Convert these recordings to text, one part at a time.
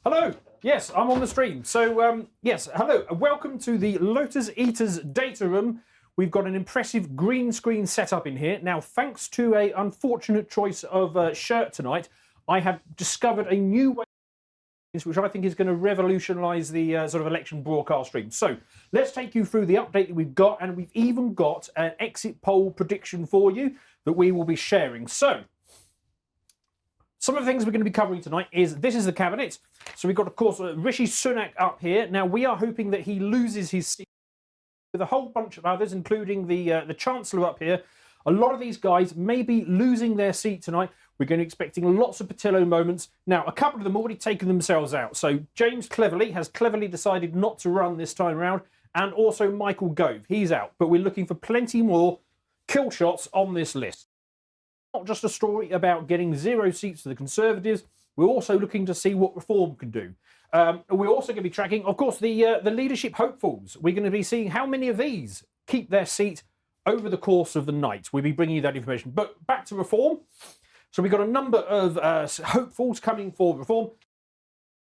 Hello. Yes, I'm on the stream. So, yes, hello. Welcome to the Lotus Eaters data room. We've got an impressive green screen setup in here. Now, thanks to an unfortunate choice of shirt tonight, I have discovered a new way which I think is going to revolutionise the sort of election broadcast stream. So, let's take you through the update that we've got, and we've even got an exit poll prediction for you that we will be sharing. So, some of the things we're going to be covering tonight is this is the cabinet. So we've got, of course, Rishi Sunak up here. Now, we are hoping that he loses his seat with a whole bunch of others, including the Chancellor up here. A lot of these guys may be losing their seat tonight. We're going to be expecting lots of Patillo moments. Now, a couple of them already taken themselves out. So James Cleverly has cleverly decided not to run this time around. And also Michael Gove, he's out. But we're looking for plenty more kill shots on this list. Not just a story about getting 0 seats for the Conservatives. We're also looking to see what Reform can do. We're also going to be tracking, of course, the leadership hopefuls. We're going to be seeing how many of these keep their seat over the course of the night. We'll be bringing you that information. But back to Reform. So we've got a number of hopefuls coming for Reform.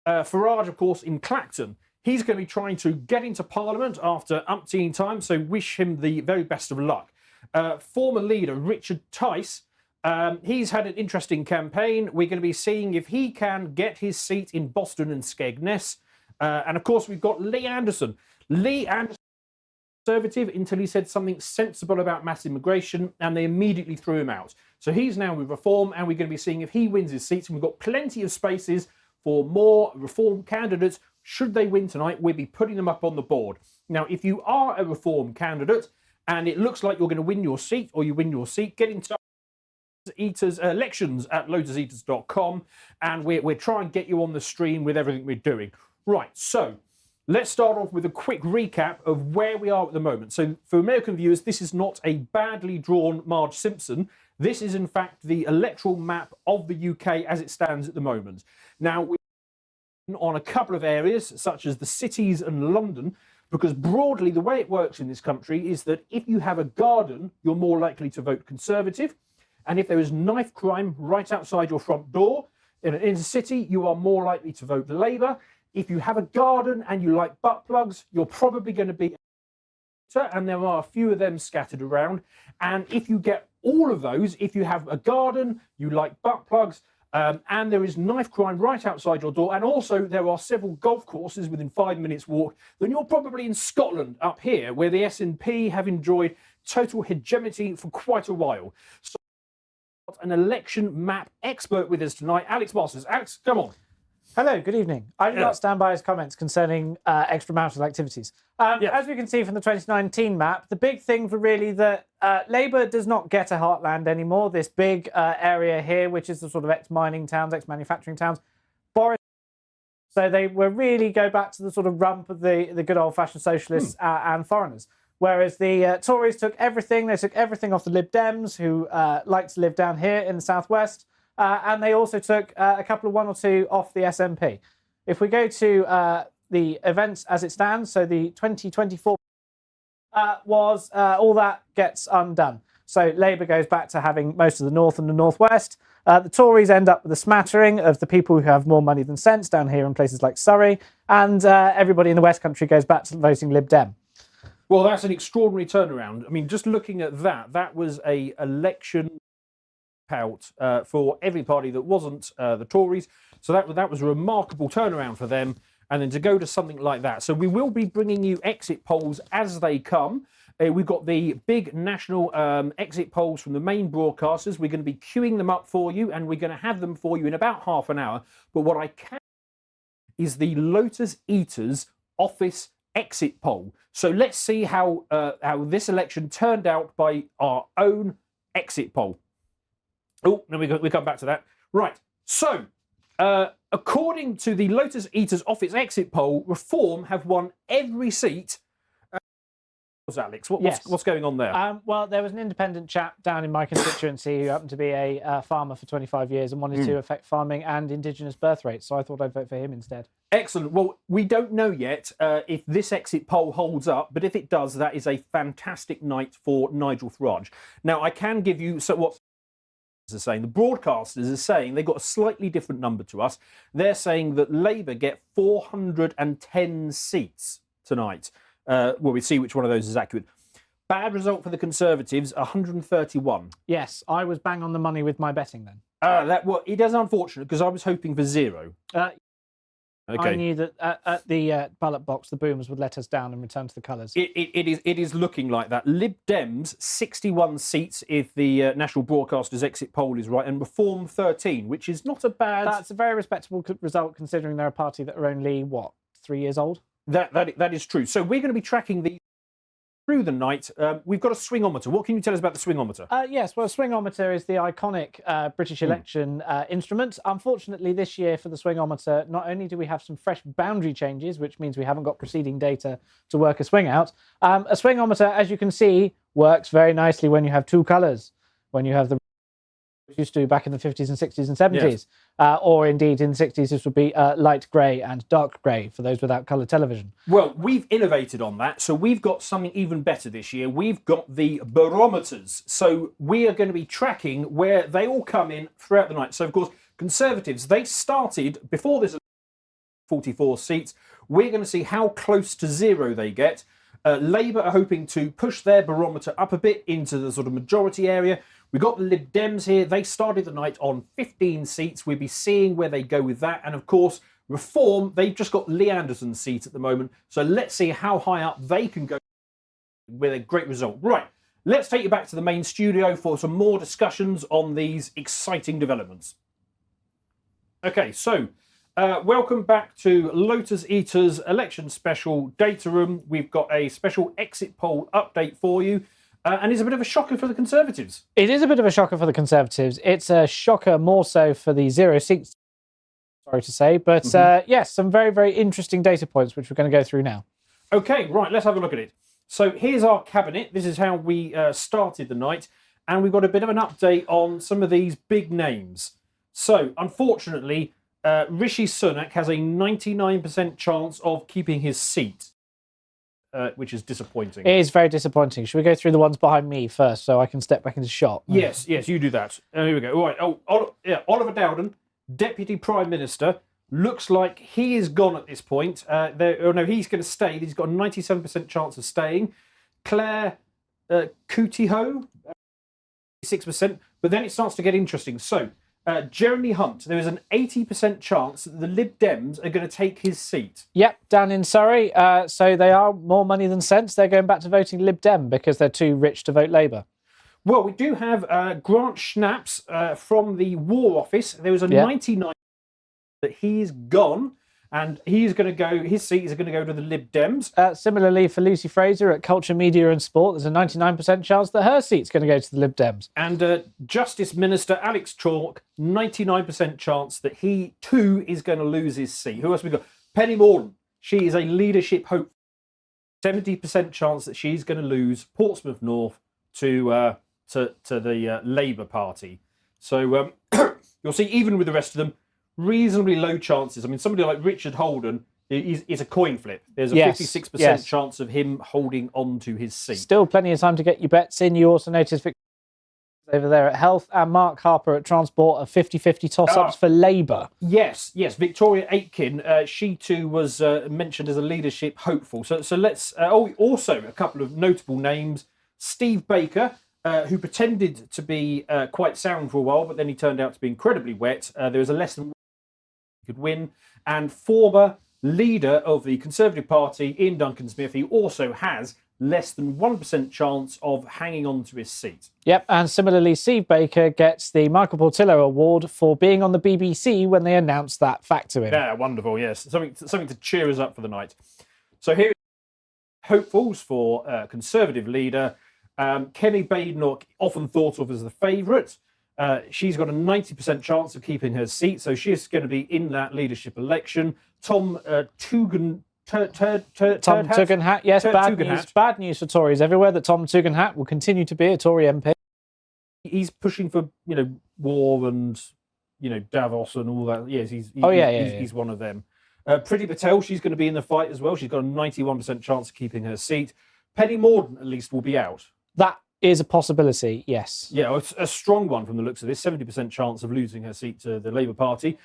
Farage, of course, in Clacton. He's going to be trying to get into Parliament after umpteen times, so wish him the very best of luck. Former leader Richard Tice. He's had an interesting campaign. We're going to be seeing if he can get his seat in Boston and Skegness. And of course, we've got Lee Anderson. Lee Anderson, Conservative, until he said something sensible about mass immigration, and they immediately threw him out. So he's now with Reform, and we're going to be seeing if he wins his seats. And we've got plenty of spaces for more Reform candidates. Should they win tonight, we'll be putting them up on the board. Now, if you are a Reform candidate, and it looks like you're going to win your seat, or you win your seat, get in touch. Eaters elections at lotuseaters.com, and we're trying to get you on the stream with everything we're doing. Right, so let's start off with a quick recap of where we are at the moment. So for American viewers, this is not a badly drawn Marge Simpson. This is in fact the electoral map of the UK as it stands at the moment. Now, we're on a couple of areas such as the cities and London, because broadly the way it works in this country is that if you have a garden, you're more likely to vote Conservative. And if there is knife crime right outside your front door in an inner city, you are more likely to vote Labour. If you have a garden and you like butt plugs, you're probably going to be, and there are a few of them scattered around. And if you get all of those, if you have a garden, you like butt plugs, and there is knife crime right outside your door, and also there are several golf courses within 5 minutes walk, then you're probably in Scotland up here, where the SNP have enjoyed total hegemony for quite a while. So an election map expert with us tonight, Alex Masters. Alex, come on. Hello, good evening. I do not stand by his comments concerning extramarital activities. As we can see from the 2019 map, the big thing for really that Labour does not get a heartland anymore, this big area here, which is the sort of ex-mining towns, ex-manufacturing towns. Boris, so they will really go back to the sort of rump of the good old-fashioned socialists and foreigners. Whereas the Tories took everything. They took everything off the Lib Dems, who like to live down here in the southwest. And they also took a couple of one or two off the SNP. If we go to the events as it stands, so the 2024 was all that gets undone. So Labour goes back to having most of the north and the northwest. The Tories end up with a smattering of the people who have more money than sense down here in places like Surrey. And everybody in the West Country goes back to voting Lib Dem. Well, that's an extraordinary turnaround. I mean, just looking at that was a election out for every party that wasn't the Tories. So that was a remarkable turnaround for them. And then to go to something like that. So we will be bringing you exit polls as they come. We've got the big national exit polls from the main broadcasters. We're going to be queuing them up for you, and we're going to have them for you in about half an hour. But what I can is the Lotus Eaters office exit poll. So let's see how this election turned out by our own exit poll. Oh, no, we come back to that. Right. So, according to the Lotus Eaters office exit poll, Reform have won every seat. Alex, what's going on there? Well, there was an independent chap down in my constituency who happened to be a farmer for 25 years and wanted to affect farming and indigenous birth rates. So I thought I'd vote for him instead. Excellent. Well, we don't know yet if this exit poll holds up, but if it does, that is a fantastic night for Nigel Farage. Now, I can give you what are saying, the broadcasters are saying they've got a slightly different number to us. They're saying that Labour get 410 seats tonight. Well, we see which one of those is accurate. Bad result for the Conservatives, 131. Yes, I was bang on the money with my betting then. It is unfortunate because I was hoping for 0. Okay. I knew that at the ballot box, the Boomers would let us down and return to the colours. It is looking like that. Lib Dems, 61 seats if the National Broadcasters exit poll is right, and Reform 13, which is not a bad... That's a very respectable result considering they're a party that are only, 3 years old? That is true. So we're going to be tracking these through the night. We've got a swingometer. What can you tell us about the swingometer? Yes, well, a swingometer is the iconic British election instrument. Unfortunately, this year for the swingometer, not only do we have some fresh boundary changes, which means we haven't got preceding data to work a swing out, a swingometer, as you can see, works very nicely when you have 2 colours. When you have the used to back in the 50s and 60s and 70s. Yes. Or indeed in the 60s this would be light grey and dark grey for those without colour television. Well, we've innovated on that, so we've got something even better this year. We've got the barometers. So we are going to be tracking where they all come in throughout the night. So, of course, Conservatives, they started, before this 44 seats, we're going to see how close to 0 they get. Labour are hoping to push their barometer up a bit into the sort of majority area. We've got the Lib Dems here. They started the night on 15 seats. We'll be seeing where they go with that. And of course, Reform, they've just got Lee Anderson's seat at the moment. So let's see how high up they can go with a great result. Right, let's take you back to the main studio for some more discussions on these exciting developments. Okay, so welcome back to Lotus Eaters Election Special Data Room. We've got a special exit poll update for you. And it's a bit of a shocker for the Conservatives. It is a bit of a shocker for the Conservatives. It's a shocker more so for the 0 seats, sorry to say. But yes, some very, very interesting data points, which we're going to go through now. Okay, right, let's have a look at it. So here's our cabinet. This is how we started the night. And we've got a bit of an update on some of these big names. So, unfortunately, Rishi Sunak has a 99% chance of keeping his seat. Which is disappointing. It is very disappointing. Should we go through the ones behind me first so I can step back into shot? Yes, you do that. Here we go. All right. Oliver Dowden, Deputy Prime Minister, looks like he is gone at this point. He's going to stay. He's got a 97% chance of staying. Claire Coutinho, 6%. But then it starts to get interesting. So, Jeremy Hunt, there is an 80% chance that the Lib Dems are going to take his seat. Yep, down in Surrey. So they are more money than sense. They're going back to voting Lib Dem because they're too rich to vote Labour. Well, we do have Grant Schnaps from the War Office. There was a 99% that he's gone. And he's going to go. His seat is going to go to the Lib Dems. Similarly, for Lucy Fraser at Culture, Media and Sport, there's a 99% chance that her seat's going to go to the Lib Dems. And Justice Minister Alex Chalk, 99% chance that he too is going to lose his seat. Who else have we got? Penny Mordaunt. She is a leadership hope. 70% chance that she's going to lose Portsmouth North to the Labour Party. So you'll see, even with the rest of them, reasonably low chances. I mean, somebody like Richard Holden is a coin flip. There's a 56% chance of him holding on to his seat. Still plenty of time to get your bets in. You also notice over there at Health and Mark Harper at Transport are 50-50 toss-ups for Labour. Yes. Victoria Aitken, she too was mentioned as a leadership hopeful. So let's... also, a couple of notable names. Steve Baker, who pretended to be quite sound for a while, but then he turned out to be incredibly wet. There was a less than could win, and former leader of the Conservative Party, Ian Duncan Smith, he also has less than 1% chance of hanging on to his seat. Yep, and similarly, Steve Baker gets the Michael Portillo Award for being on the BBC when they announced that fact to him. Yeah, wonderful, yes. Something to cheer us up for the night. So here are hopefuls for Conservative leader. Kemi Badenoch, often thought of as the favourite. She's got a 90% chance of keeping her seat, so she's going to be in that leadership election. Tom Tugendhat, yes, bad news for Tories everywhere that Tom Tugendhat will continue to be a Tory MP. He's pushing for, war and, Davos and all that. Yes, he's one of them. Priti Patel, she's going to be in the fight as well. She's got a 91% chance of keeping her seat. Penny Mordaunt, at least, will be out. That is a possibility, yes. Yeah, a strong one from the looks of this. 70% chance of losing her seat to the Labour Party.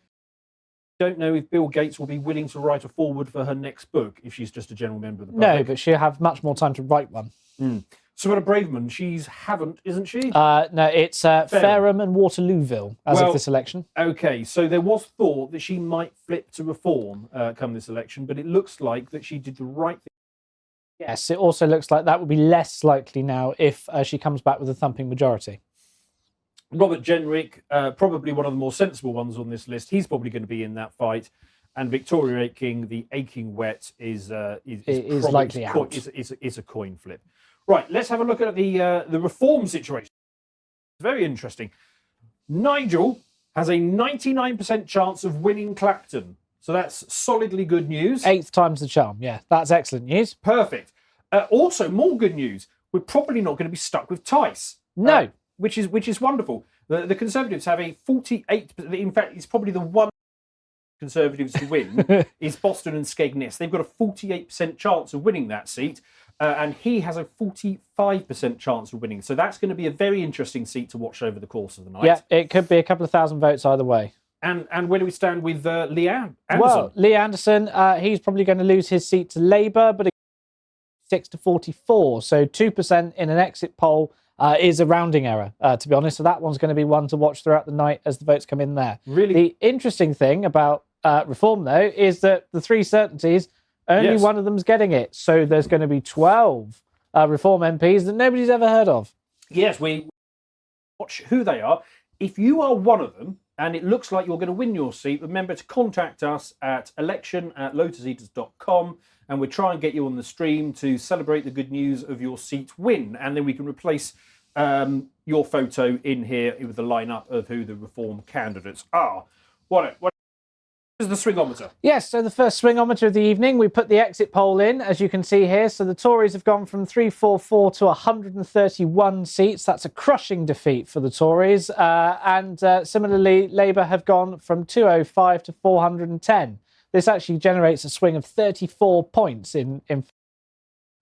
Don't know if Bill Gates will be willing to write a foreword for her next book if she's just a general member of the public. No, but she'll have much more time to write one. So what a Braverman, she's haven't, isn't she? No, it's Fareham and Waterlooville as of this election. Okay, so there was thought that she might flip to Reform come this election, but it looks like that she did the right thing. Yes, it also looks like that would be less likely now if she comes back with a thumping majority. Robert Jenrick, probably one of the more sensible ones on this list. He's probably going to be in that fight. And Victoria Aitken, the aching wet, is likely out. It's a coin flip. Right, let's have a look at the Reform situation. It's very interesting. Nigel has a 99% chance of winning Clacton. So that's solidly good news. 8th time's the charm. Yeah, that's excellent news. Perfect. Also, more good news. We're probably not going to be stuck with Tice. No. Which is wonderful. The Conservatives have a 48%. In fact, it's probably the one Conservatives to win is Boston and Skegness. They've got a 48% chance of winning that seat, and he has a 45% chance of winning. So that's going to be a very interesting seat to watch over the course of the night. Yeah, it could be a couple of thousand votes either way. And where do we stand with Lee Anderson? Well, Lee Anderson, he's probably going to lose his seat to Labour, but 6 to 44. So 2% in an exit poll is a rounding error, to be honest. So that one's going to be one to watch throughout the night as the votes come in there. Really? The interesting thing about Reform, though, is that the three certainties, only one of them's getting it. So there's going to be 12 Reform MPs that nobody's ever heard of. Yes, we watch who they are. If you are one of them, and it looks like you're going to win your seat, remember to contact us at election@lotuseaters.com, and we'll try and get you on the stream to celebrate the good news of your seat win. And then we can replace your photo in here with the lineup of who the Reform candidates are. What is the swingometer? Yes, so the first swingometer of the evening, we put the exit poll in, as you can see here. So the Tories have gone from 344 to 131 seats. That's a crushing defeat for the Tories. And similarly, Labour have gone from 205 to 410. This actually generates a swing of 34 points in.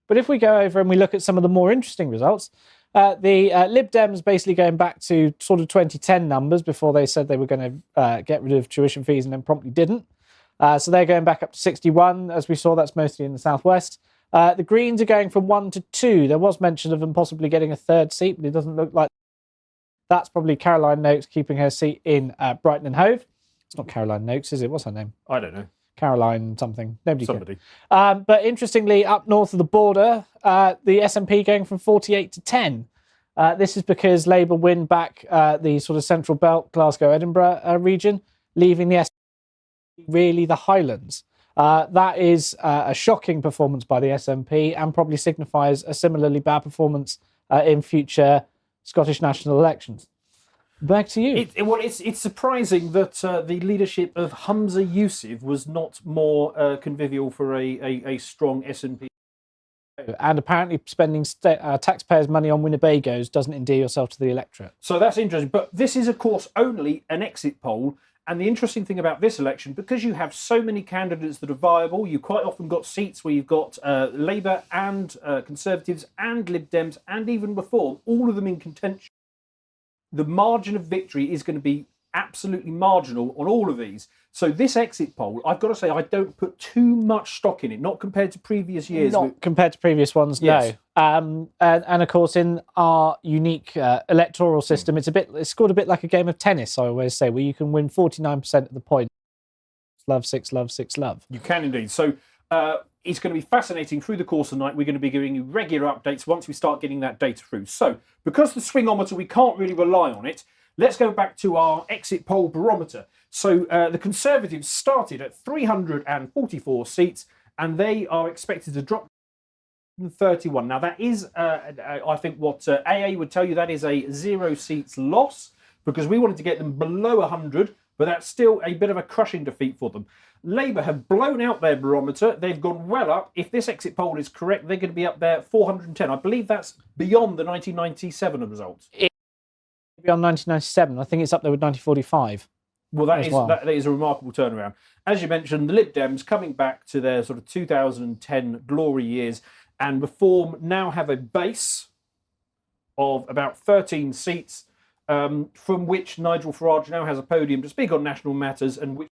But if we go over and we look at some of the more interesting results, the Lib Dems basically going back to sort of 2010 numbers before they said they were going to get rid of tuition fees and then promptly didn't. So they're going back up to 61. As we saw, that's mostly in the southwest. The Greens are going from 1 to 2. There was mention of them possibly getting a third seat, but it doesn't look like that's probably Caroline Noakes keeping her seat in Brighton and Hove. It's not Caroline Noakes, is it? What's her name? I don't know. Caroline something. Somebody. But interestingly, up north of the border, the SNP going from 48 to 10. This is because Labour win back the sort of central belt, Glasgow, Edinburgh region, leaving the SNP really the Highlands. That is a shocking performance by the SNP and probably signifies a similarly bad performance in future Scottish national elections. Back to you. It's surprising that the leadership of Humza Yousaf was not more convivial for a strong SNP. And apparently spending taxpayers' money on Winnebagos doesn't endear yourself to the electorate. So that's interesting. But this is, of course, only an exit poll. And the interesting thing about this election, because you have so many candidates that are viable, you quite often got seats where you've got Labour and Conservatives and Lib Dems and even Reform, all of them in contention. The margin of victory is going to be absolutely marginal on all of these. So this exit poll, I've got to say, I don't put too much stock in it, not compared to previous years. Not compared to previous ones, yes. No. And of course, in our unique electoral system, it's scored a bit like a game of tennis, I always say, where you can win 49% of the points. Love, 6, love, 6, love. You can indeed. So it's going to be fascinating through the course of the night. We're going to be giving you regular updates once we start getting that data through. So because the swingometer, we can't really rely on it, let's go back to our exit poll barometer. So the Conservatives started at 344 seats, and they are expected to drop to 31. Now, that is, I think, what AA would tell you, that is a 0 seats loss, because we wanted to get them below 100, but that's still a bit of a crushing defeat for them. Labour have blown out their barometer. They've gone well up. If this exit poll is correct, they're going to be up there 410. I believe that's beyond the 1997 results. Beyond 1997. I think it's up there with 1945. Well, that is a remarkable turnaround. As you mentioned, the Lib Dems coming back to their sort of 2010 glory years, and Reform now have a base of about 13 seats, from which Nigel Farage now has a podium to speak on national matters and which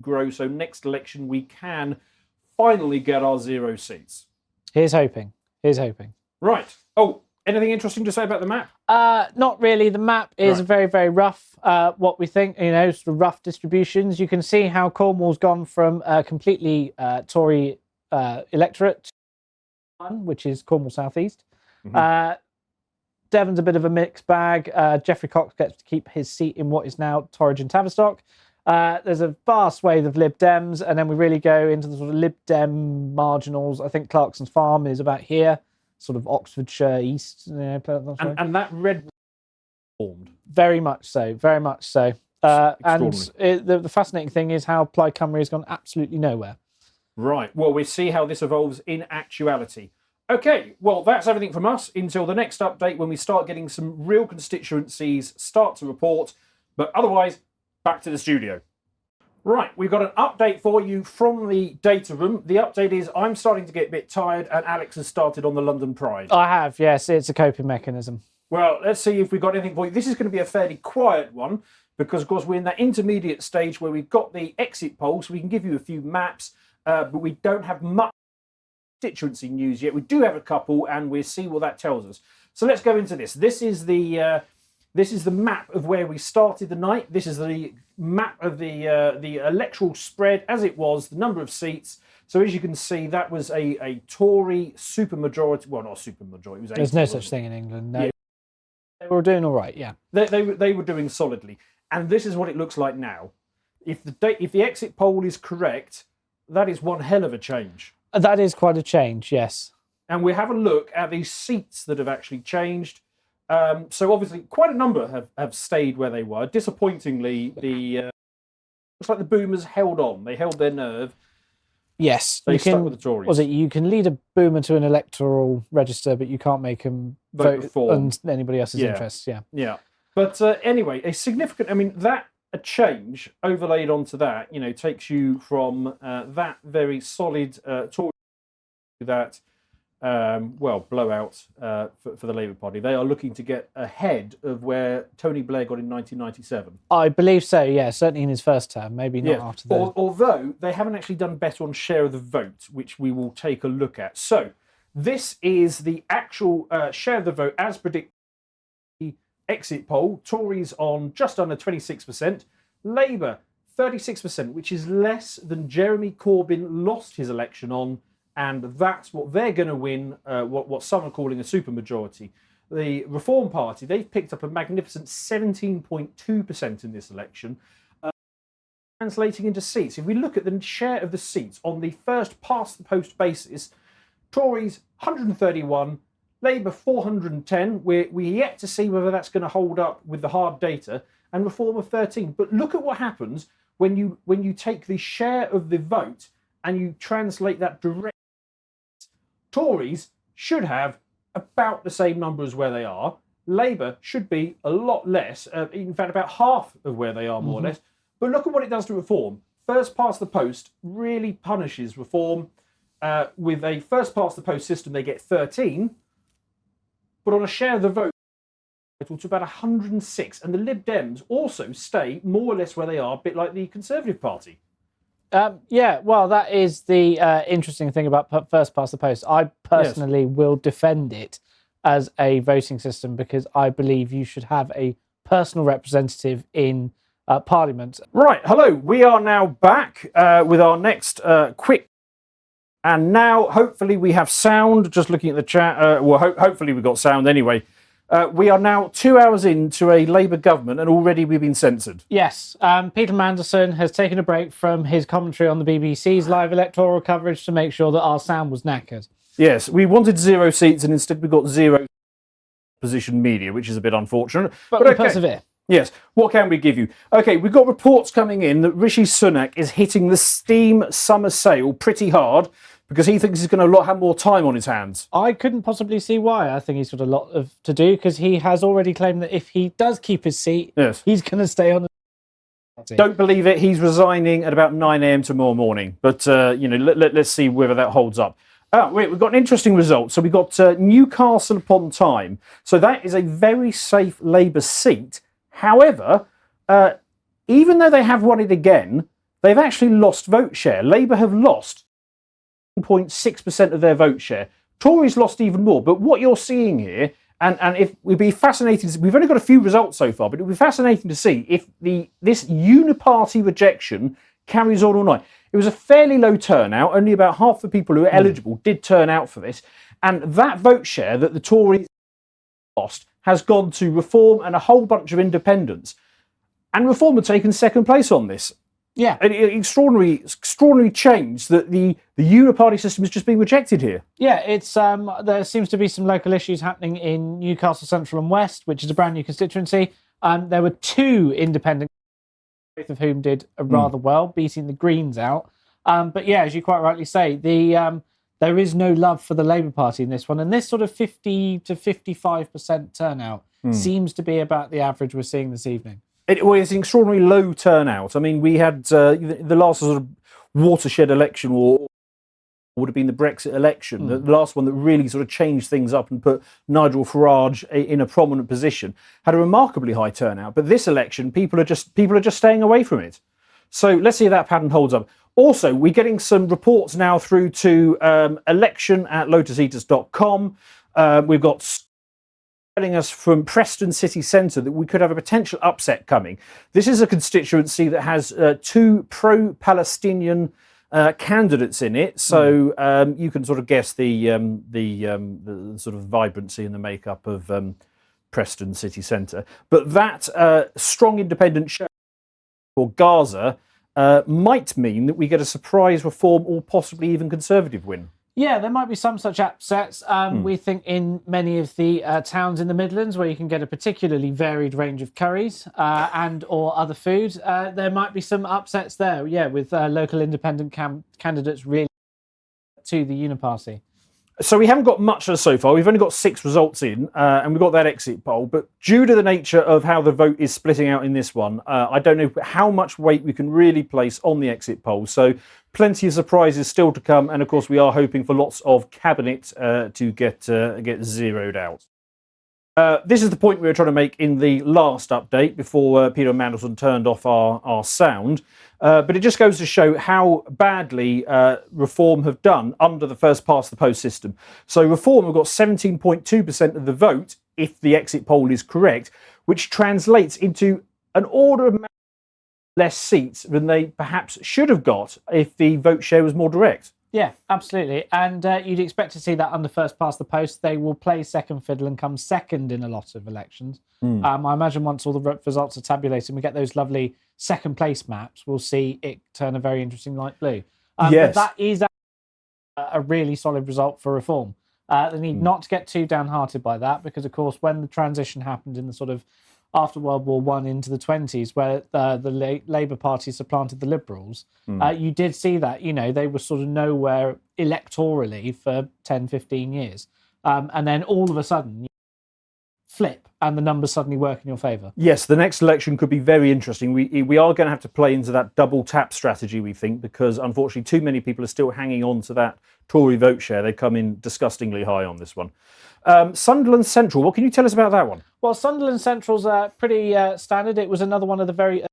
grow. So next election we can finally get our 0 seats. Here's hoping. Here's hoping. Right. Oh, anything interesting to say about the map? Not really. The map is Right. very, very rough. What we think, sort of rough distributions. You can see how Cornwall's gone from a completely Tory electorate to one, which is Cornwall South East. Devon's a bit of a mixed bag. Geoffrey Cox gets to keep his seat in what is now Torridge and Tavistock. There's a vast swathe of Lib Dems, and then we really go into the sort of Lib Dem marginals. I think Clarkson's Farm is about here, sort of Oxfordshire East. And that red formed. Very much so, very much so. And the fascinating thing is how Plaid Cymru has gone absolutely nowhere. Right. Well, we'll see how this evolves in actuality. Okay, well, that's everything from us until the next update when we start getting some real constituencies start to report. But otherwise, back to the studio. Right, we've got an update for you from the data room. The update is I'm starting to get a bit tired and Alex has started on the London Pride. I have, yes. It's a coping mechanism. Well, let's see if we've got anything for you. This is going to be a fairly quiet one because, of course, we're in that intermediate stage where we've got the exit poll, so we can give you a few maps, but we don't have much constituency news yet. We do have a couple, and we'll see what that tells us. So let's go into this. This is the map of where we started the night. This is the map of the electoral spread as it was, the number of seats. So as you can see, that was a Tory supermajority. Well, not supermajority. It was 80, There's no such thing in England. No. Yeah. They were doing all right. Yeah. They were doing solidly, and this is what it looks like now. If the exit poll is correct, that is one hell of a change. That is quite a change. Yes. And we have a look at these seats that have actually changed. So obviously, quite a number have stayed where they were. Disappointingly, looks like the Boomers held on. They held their nerve. Yes, they stuck with the Tories. You can lead a Boomer to an electoral register, but you can't make them vote on anybody else's interests. Yeah, yeah. But anyway, a significant. I mean, that a change overlaid onto that, takes you from that very solid Tory to that. Blowout for the Labour Party. They are looking to get ahead of where Tony Blair got in 1997. I believe so, yeah, certainly in his first term, maybe not after that. Although they haven't actually done better on share of the vote, which we will take a look at. So this is the actual share of the vote as predicted. The exit poll, Tories on just under 26%, Labour 36%, which is less than Jeremy Corbyn lost his election on. And that's what they're going to win, what some are calling a supermajority. The Reform Party, they've picked up a magnificent 17.2% in this election, translating into seats. If we look at the share of the seats on the first past-the-post basis, Tories 131, Labour 410. We're yet to see whether that's going to hold up with the hard data, and Reform of 13. But look at what happens when you take the share of the vote and you translate that directly. Tories should have about the same number as where they are. Labour should be a lot less, in fact, about half of where they are, more or less. But look at what it does to Reform. First past the post really punishes Reform. With a first past the post system, they get 13. But on a share of the vote, to about 106. And the Lib Dems also stay more or less where they are, a bit like the Conservative Party. Well, that is the interesting thing about first past the post. I personally will defend it as a voting system because I believe you should have a personal representative in Parliament. Right, hello. We are now back with our next quick. And now, hopefully, we have sound. Just looking at the chat. Hopefully, we've got sound anyway. We are now 2 hours into a Labour government and already we've been censored. Yes, Peter Mandelson has taken a break from his commentary on the BBC's live electoral coverage to make sure that our sound was knackered. Yes, we wanted 0 seats and instead we got 0 opposition media, which is a bit unfortunate. But we persevere. Yes, what can we give you? Okay, we've got reports coming in that Rishi Sunak is hitting the Steam summer sale pretty hard because he thinks he's going to have more time on his hands. I couldn't possibly see why. I think he's got a lot to do because he has already claimed that if he does keep his seat, he's going to stay on the Don't believe it. He's resigning at about 9 a.m. tomorrow morning. But, let's see whether that holds up. We've got an interesting result. So we've got Newcastle upon Tyne. So that is a very safe Labour seat. However, even though they have won it again, they've actually lost vote share. Labour have lost 0.6% of their vote share. Tories lost even more. But what you're seeing here, and if we'd be fascinated, we've only got a few results so far, but it would be fascinating to see if this uniparty rejection carries on all night. It was a fairly low turnout. Only about half the people who were eligible did turn out for this. And that vote share that the Tories lost has gone to Reform and a whole bunch of independents. And Reform have taken second place on this. Yeah. An extraordinary change that the uniparty system is just being rejected here. Yeah, it's there seems to be some local issues happening in Newcastle Central and West, which is a brand new constituency. There were two independent, both of whom did rather well, beating the Greens out. But yeah, as you quite rightly say, there is no love for the Labour Party in this one. And this sort of 50 to 55% turnout seems to be about the average we're seeing this evening. It's an extraordinarily low turnout. I mean, we had the last sort of watershed election, or would have been the Brexit election, the last one that really sort of changed things up and put Nigel Farage in a prominent position, had a remarkably high turnout. But this election, people are just staying away from it. So let's see if that pattern holds up. Also, we're getting some reports now through to election@lotuseaters.com. We've got telling us from Preston City Centre that we could have a potential upset coming. This is a constituency that has two pro-Palestinian candidates in it, so you can sort of guess the sort of vibrancy and the makeup of Preston City Centre. But that strong independent show for Gaza might mean that we get a surprise Reform or possibly even Conservative win. Yeah, there might be some such upsets. We think in many of the towns in the Midlands where you can get a particularly varied range of curries and or other food, there might be some upsets there, yeah, with local independent candidates really to the uniparty. So we haven't got much so far. We've only got 6 results in, and we've got that exit poll. But due to the nature of how the vote is splitting out in this one, I don't know how much weight we can really place on the exit poll. So plenty of surprises still to come. And of course, we are hoping for lots of cabinet to get zeroed out. This is the point we were trying to make in the last update before Peter Mandelson turned off our sound. But it just goes to show how badly Reform have done under the first past the post system. So Reform have got 17.2% of the vote, if the exit poll is correct, which translates into an order of less seats than they perhaps should have got if the vote share was more direct. Yeah, absolutely. And you'd expect to see that under first past the post. They will play second fiddle and come second in a lot of elections. I imagine once all the results are tabulated and we get those lovely second place maps, we'll see it turn a very interesting light blue. Yes. But that is a really solid result for Reform. They need not to get too downhearted by that because, of course, when the transition happened in the sort of after World War I into the 20s, where the Labour Party supplanted the Liberals, you did see that, they were sort of nowhere electorally for 10, 15 years. And then all of a sudden, you flip and the numbers suddenly work in your favour. Yes, the next election could be very interesting. We are going to have to play into that double tap strategy, we think, because unfortunately too many people are still hanging on to that Tory vote share. They come in disgustingly high on this one. Sunderland Central, what can you tell us about that one? Well, Sunderland Central's pretty standard. It was another one of the very...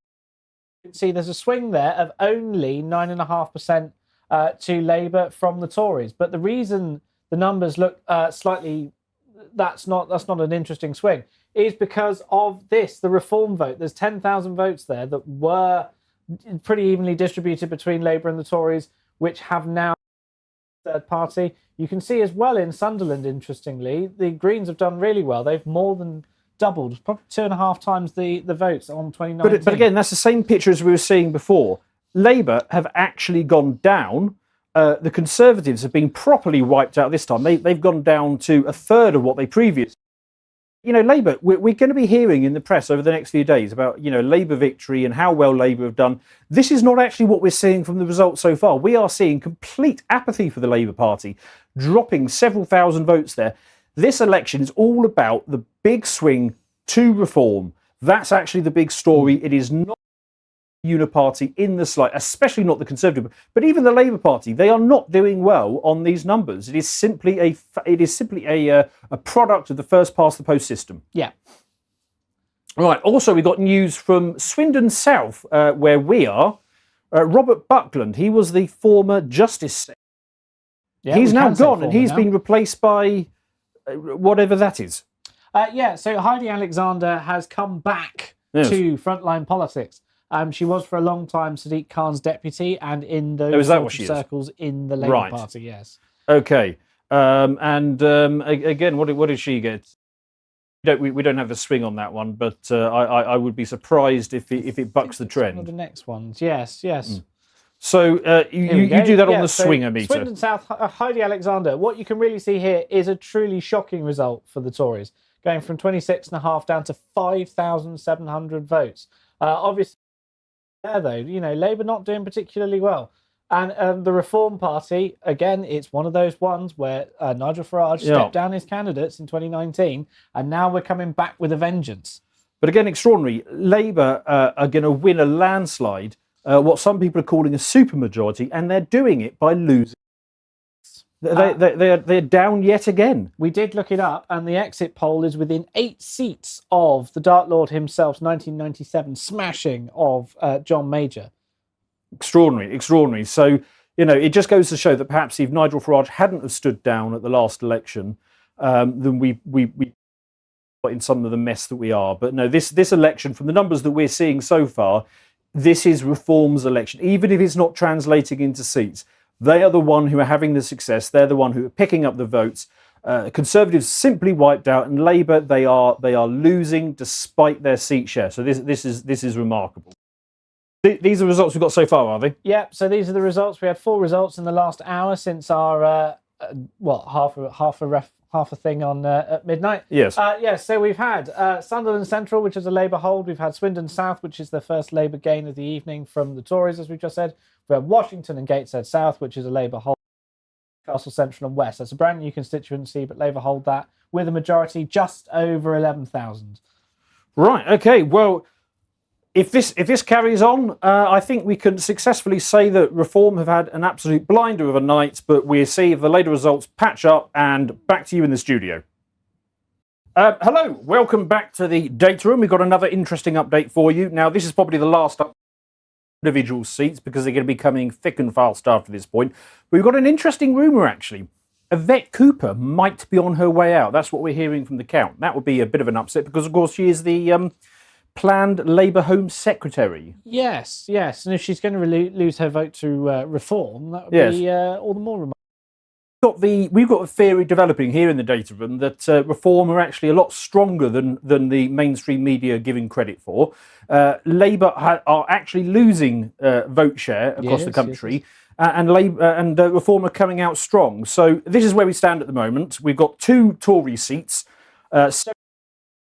See, there's a swing there of only 9.5% to Labour from the Tories. But the reason the numbers look slightly... That's not an interesting swing, is because of this, the Reform vote. There's 10,000 votes there that were pretty evenly distributed between Labour and the Tories, which have now third party. You can see as well in Sunderland, interestingly, the Greens have done really well. They've more than doubled, probably 2.5 times the votes on 2019. But again, that's the same picture as we were seeing before. Labour have actually gone down. The Conservatives have been properly wiped out this time. They've gone down to a third of what they previously. Labour, we're going to be hearing in the press over the next few days about, Labour victory and how well Labour have done. This is not actually what we're seeing from the results so far. We are seeing complete apathy for the Labour Party, dropping several thousand votes there. This election is all about the big swing to Reform. That's actually the big story. It is not uniparty in the slide, especially not the Conservative, but even the Labour Party. They are not doing well on these numbers. It is simply a product of the first past the post system. Yeah. Right. Also, we got news from Swindon South, where we are. Robert Buckland. He was the former Justice. Yeah, he's now gone, and he's been replaced by whatever that is. So Heidi Alexander has come back to frontline politics. She was for a long time Sadiq Khan's deputy, and in those circles in the Labour Party. Yes. Okay. Again, what did she get? We don't have a swing on that one, but I would be surprised if it bucks the trend. One of the next ones, yes. So you do that on the swinger meter. Swindon South, Heidi Alexander. What you can really see here is a truly shocking result for the Tories, going from 26.5 down to 5,700 votes. Obviously, there though, Labour not doing particularly well. And the Reform Party, again, it's one of those ones where Nigel Farage stepped down his candidates in 2019, and now we're coming back with a vengeance. But again, extraordinary. Labour are going to win a landslide, what some people are calling a supermajority, and they're doing it by losing. They're down yet again. We did look it up, and the exit poll is within 8 seats of the Dark Lord himself's 1997 smashing of John Major. Extraordinary. So, it just goes to show that perhaps if Nigel Farage hadn't have stood down at the last election, then we got in some of the mess that we are. But no, this election, from the numbers that we're seeing so far, this is Reform's election. Even if it's not translating into seats, they are the one who are having the success. They're the one who are picking up the votes. Conservatives simply wiped out, and Labour they are losing despite their seat share. So this is remarkable. These are the results we've got so far, are they? Yeah, so these are the results. We had 4 results in the last hour since our half a thing on at midnight. Yes. So we've had Sunderland Central, which is a Labour hold. We've had Swindon South, which is the first Labour gain of the evening from the Tories, as we've just said. We have Washington and Gateshead South, which is a Labour hold. Castle Central and West. That's a brand new constituency, but Labour hold that with a majority just over 11,000. Right. Okay. Well, if this carries on, I think we can successfully say that Reform have had an absolute blinder of a night, but we'll see if the later results patch up. And back to you in the studio. Hello, welcome back to the data room. We've got another interesting update for you. Now, this is probably the last individual seats because they're going to be coming thick and fast after this point. We've got an interesting rumour, actually. Yvette Cooper might be on her way out. That's what we're hearing from the count. That would be a bit of an upset because, of course, she is the planned Labour Home Secretary. Yes. And if she's going to lose her vote to Reform, that would be all the more remarkable. We've got a theory developing here in the data room that Reform are actually a lot stronger than the mainstream media are giving credit for. Labour are actually losing vote share across the country, and Reform are coming out strong. So this is where we stand at the moment. We've got 2 Tory seats.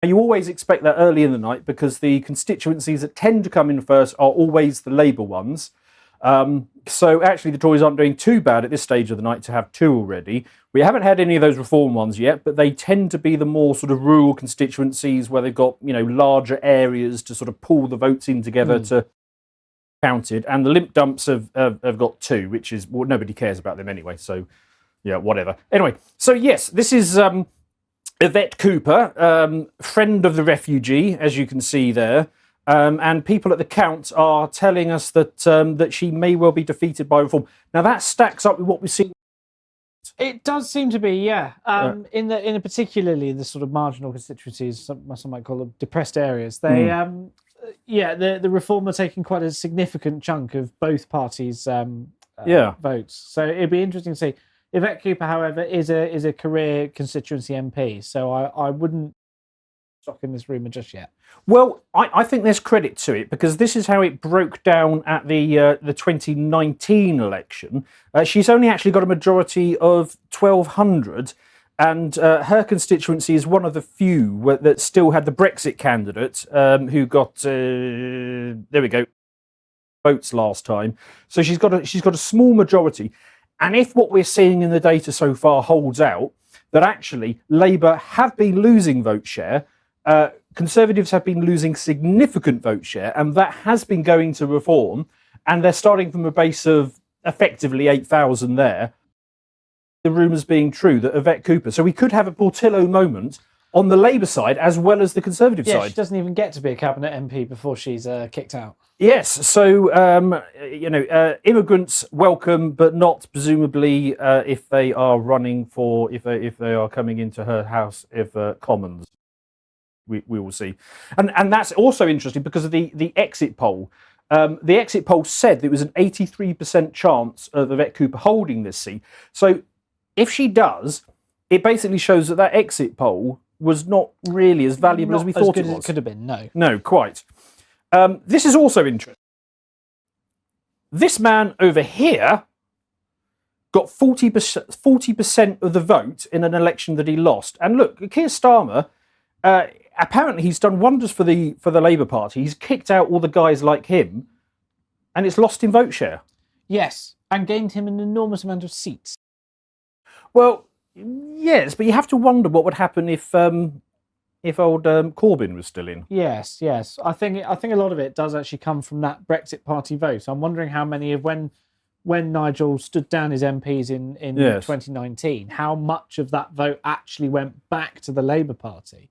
You always expect that early in the night because the constituencies that tend to come in first are always the Labour ones. So actually the Tories aren't doing too bad at this stage of the night to have 2 already. We haven't had any of those Reform ones yet, but they tend to be the more sort of rural constituencies where they've got, larger areas to sort of pull the votes in together to count it. And the limp dumps have got 2, which is, well, nobody cares about them anyway. So, yeah, whatever. Anyway, so yes, this is Yvette Cooper, friend of the refugee, as you can see there. And people at the count are telling us that she may well be defeated by Reform. Now that stacks up with what we've seen. It does seem to be, yeah. In the particularly the sort of marginal constituencies, some might call them depressed areas. They, the Reform are taking quite a significant chunk of both parties' votes. So it'd be interesting to see. Yvette Cooper, however, is a career constituency MP, so I wouldn't stock in this rumour just yet. Well, I think there's credit to it because this is how it broke down at the 2019 election. She's only actually got a majority of 1,200, and her constituency is one of the few that still had the Brexit candidate who got votes last time. So she's got a small majority. And if what we're seeing in the data so far holds out, that actually Labour have been losing vote share, Conservatives have been losing significant vote share, and that has been going to Reform, and they're starting from a base of effectively 8,000 there. The rumours being true that Yvette Cooper, so we could have a Portillo moment on the Labour side as well as the Conservative side. Yeah, she doesn't even get to be a cabinet MP before she's kicked out. Yes, so immigrants welcome, but not presumably if they are running for if they are coming into her House of Commons. We will see, and that's also interesting because of the exit poll. The exit poll said there was an 83% chance of Yvette Cooper holding this seat. So if she does, it basically shows that exit poll was not really as valuable as we thought it was. It could have been, no. No, quite. This is also interesting. This man over here got 40% of the vote in an election that he lost. And look, Keir Starmer, apparently he's done wonders for the Labour Party. He's kicked out all the guys like him, and it's lost in vote share. Yes, and gained him an enormous amount of seats. Well, yes, but you have to wonder what would happen if old Corbyn was still in. Yes. I think a lot of it does actually come from that Brexit Party vote. I'm wondering how many of when Nigel stood down his MPs in 2019, how much of that vote actually went back to the Labour Party,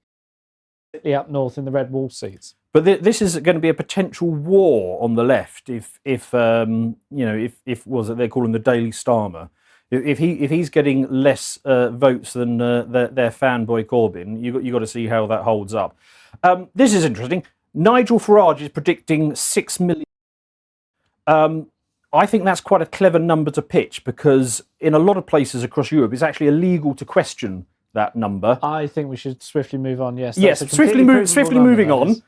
particularly up north in the red wall seats. But this is going to be a potential war on the left if was it they're calling the Daily Starmer. If he's getting less votes than their fanboy Corbyn, you got to see how that holds up. This is interesting. Nigel Farage is predicting 6 million. I think that's quite a clever number to pitch because in a lot of places across Europe, it's actually illegal to question that number. I think we should swiftly move on. Yes, swiftly moving on.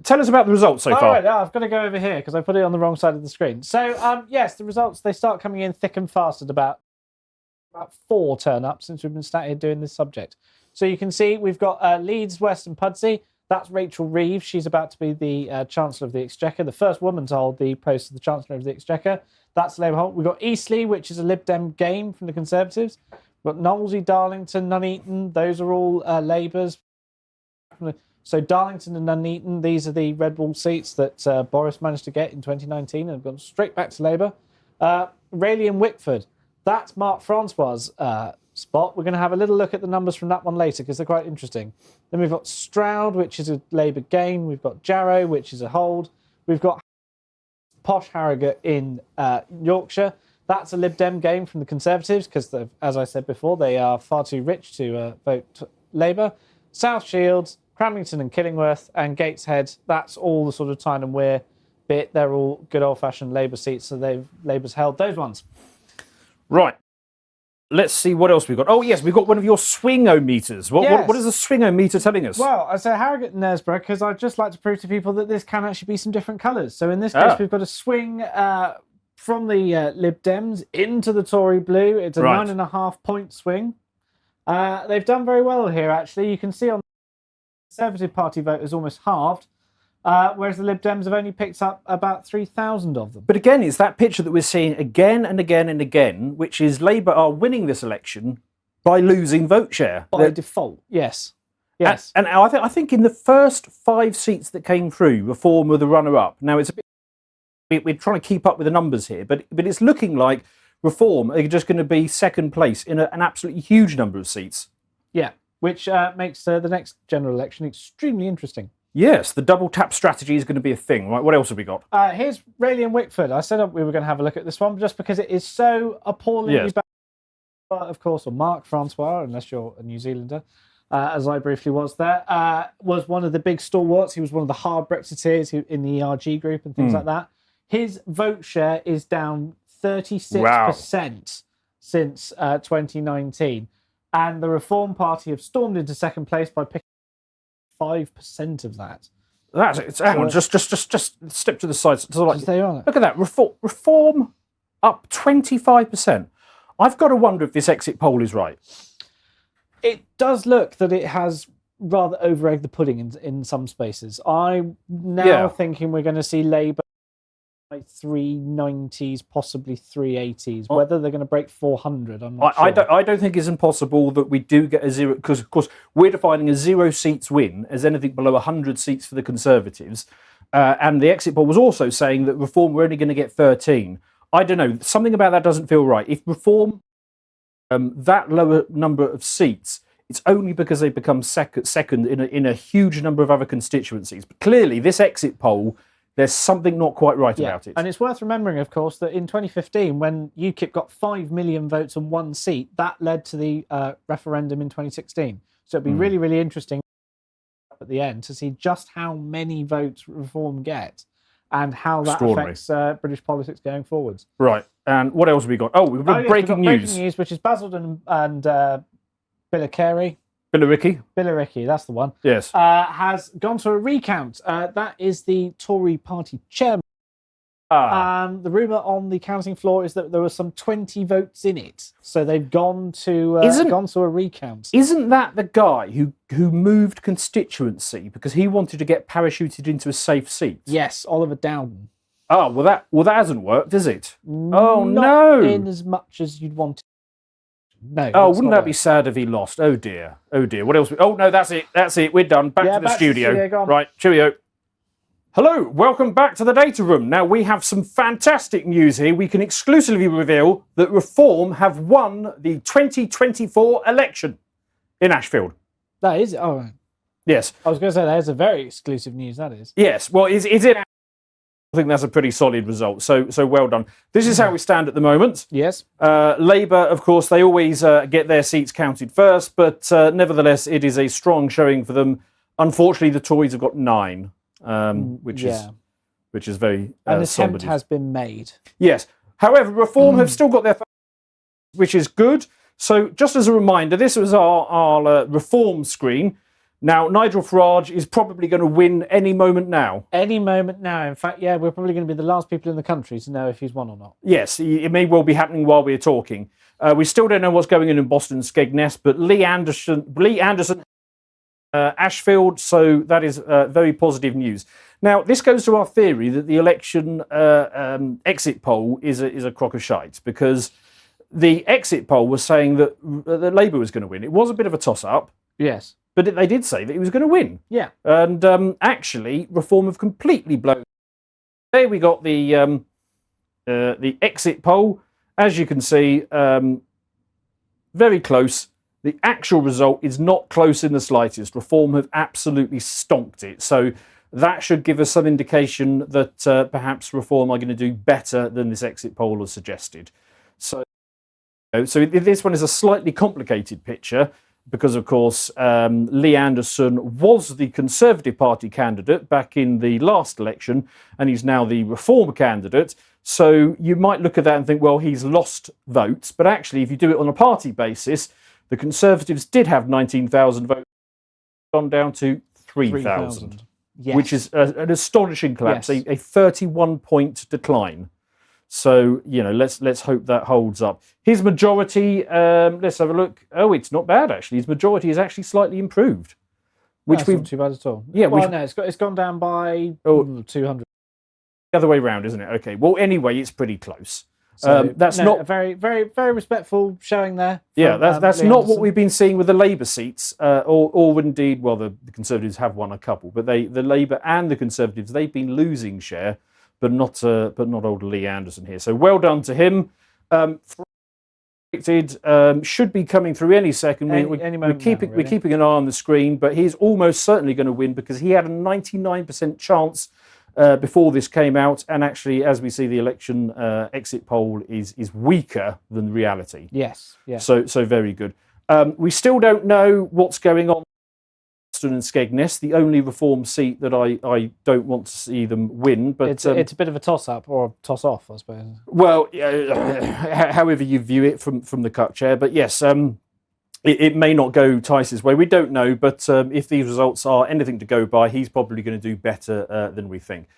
Tell us about the results so far. Right, I've got to go over here because I put it on the wrong side of the screen. So, yes, the results, they start coming in thick and fast at about 4 turn-ups since we've been sat here doing this subject. So you can see we've got Leeds, West and Pudsey. That's Rachel Reeves. She's about to be the Chancellor of the Exchequer, the first woman to hold the post of the Chancellor of the Exchequer. That's Labour hold. We've got Eastleigh, which is a Lib Dem game from the Conservatives. We've got Knowlesy, Darlington, Nuneaton. Those are all Labours. So Darlington and Nuneaton, these are the red wall seats that Boris managed to get in 2019 and have gone straight back to Labour. Rayleigh and Wickford, that's Mark Francois' spot. We're going to have a little look at the numbers from that one later because they're quite interesting. Then we've got Stroud, which is a Labour gain. We've got Jarrow, which is a hold. We've got Posh Harrogate in Yorkshire. That's a Lib Dem game from the Conservatives because, as I said before, they are far too rich to vote Labour. South Shields, Cramlington and Killingworth and Gateshead, that's all the sort of Tyne and Wear bit. They're all good old-fashioned Labour seats, so Labour's held those ones. Right. Let's see what else we've got. Oh, yes, we've got one of your swingometers. What is the swingometer telling us? Well, I say Harrogate and Knaresborough because I'd just like to prove to people that this can actually be some different colours. So in this case, we've got a swing from the Lib Dems into the Tory blue. It's a 9.5-point swing. They've done very well here, actually. You can see on Conservative Party vote is almost halved, whereas the Lib Dems have only picked up about 3,000 of them. But again, it's that picture that we're seeing again and again and again, which is Labour are winning this election by losing vote share. By default, yes. Yes. And I think in the first 5 seats that came through, Reform were the runner-up. Now, it's a bit, we're trying to keep up with the numbers here, but it's looking like Reform are just going to be second place in an absolutely huge number of seats. Yeah. Which makes the next general election extremely interesting. Yes, the double tap strategy is going to be a thing. Right, what else have we got? Here's Rayleigh and Wickford. I said we were going to have a look at this one just because it is so appallingly bad. Of course, or Mark Francois, unless you're a New Zealander, as I briefly was there, was one of the big stalwarts. He was one of the hard Brexiteers in the ERG group and things like that. His vote share is down 36% since 2019. And the Reform Party have stormed into second place by picking 5% of that. Hang on, just step to the side. Look at that. Reform up 25%. I've got to wonder if this exit poll is right. It does look that it has rather over-egged the pudding in some spaces. I'm now thinking we're going to see Labour like 390s, possibly 380s. Whether they're going to break 400, I'm not sure. I don't think it's impossible that we do get a zero, because of course we're defining a 0 seats win as anything below 100 seats for the Conservatives, and the exit poll was also saying that Reform were only going to get 13. I don't know, something about that doesn't feel right. If Reform that lower number of seats, it's only because they've become second in a huge number of other constituencies. But clearly, this exit poll, there's something not quite right about it. And it's worth remembering, of course, that in 2015, when UKIP got 5 million votes and 1 seat, that led to the referendum in 2016. So it'd be really, really interesting at the end to see just how many votes Reform get and how that affects British politics going forwards. Right. And what else have we got? Oh, we've got breaking news. Breaking news, which is Basildon and Billericay. Billericay, that's the one. Yes. Has gone to a recount. That is the Tory party chairman. The rumour on the counting floor is that there were some 20 votes in it. So they've gone to a recount. Isn't that the guy who moved constituency because he wanted to get parachuted into a safe seat? Yes, Oliver Dowden. Oh, well that hasn't worked, has it? Oh, no. In as much as you'd want. No. Oh, wouldn't that be sad if he lost? Oh dear. What else? Oh no, that's it. We're done. Back to the studio. Go on. Right, cheerio. Hello, welcome back to the data room. Now we have some fantastic news here. We can exclusively reveal that Reform have won the 2024 election in Ashfield. That is. Oh, yes. I was going to say that is a very exclusive news. That is. Yes. Well, is it? I think that's a pretty solid result. So well done. This is how we stand at the moment. Yes. Labour, of course, they always get their seats counted first, but nevertheless, it is a strong showing for them. Unfortunately, the Tories have got 9, which is very. An attempt has been made. Yes. However, Reform have still got their, which is good. So just as a reminder, this was our Reform screen. Now, Nigel Farage is probably going to win any moment now. Any moment now. In fact, yeah, we're probably going to be the last people in the country to know if he's won or not. Yes, it may well be happening while we're talking. We still don't know what's going on in Boston and Skegness, but Lee Anderson, Ashfield, so that is very positive news. Now, this goes to our theory that the election exit poll is a crock of shite, because the exit poll was saying that Labour was going to win. It was a bit of a toss-up. Yes. But they did say that he was going to win. Yeah. And actually, Reform have completely blown. There we got the exit poll. As you can see, very close. The actual result is not close in the slightest. Reform have absolutely stomped it. So that should give us some indication that perhaps Reform are going to do better than this exit poll has suggested. So this one is a slightly complicated picture, because, of course, Lee Anderson was the Conservative Party candidate back in the last election, and he's now the Reform candidate. So you might look at that and think, well, he's lost votes. But actually, if you do it on a party basis, the Conservatives did have 19,000 votes, gone down to 3,000, yes, which is an astonishing collapse, yes, a 31-point decline. So, let's hope that holds up. His majority, let's have a look. Oh, it's not bad, actually. His majority is actually slightly improved. That's not too bad at all. Yeah, no, it's gone down by 200. The other way around, isn't it? Okay. Well, anyway, it's pretty close. So, that's not a very, very, very respectful showing there. From, that's not what we've been seeing with the Labour seats, or indeed, well, the Conservatives have won a couple, but the Labour and the Conservatives, they've been losing share. But not old Lee Anderson here. So well done to him. Should be coming through any second. We're keeping an eye on the screen, but he's almost certainly going to win, because he had a 99% chance before this came out, and actually, as we see, the election exit poll is weaker than reality. Yes. Yeah. So very good. We still don't know what's going on and Skegness, the only Reform seat that I don't want to see them win. But it's a bit of a toss-up or a toss-off, I suppose. Well, however you view it from the cut chair. But yes, it may not go Tice's way. We don't know. But if these results are anything to go by, he's probably going to do better than we think.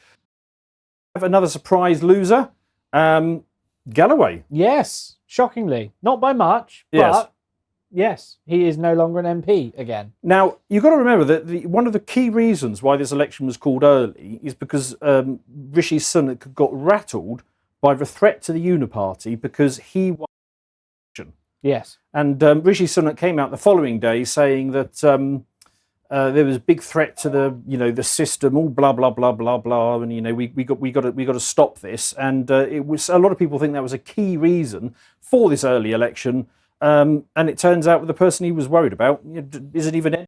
We have another surprise loser, Galloway. Yes, shockingly. Not by much, yes, but yes, he is no longer an MP again. Now, you've got to remember that one of the key reasons why this election was called early is because Rishi Sunak got rattled by the threat to the Uniparty because he won the election. Yes. And Rishi Sunak came out the following day saying that there was a big threat to the system, all blah blah blah blah blah, and we got to stop this. And it was a lot of people think that was a key reason for this early election. And it turns out the person he was worried about isn't even.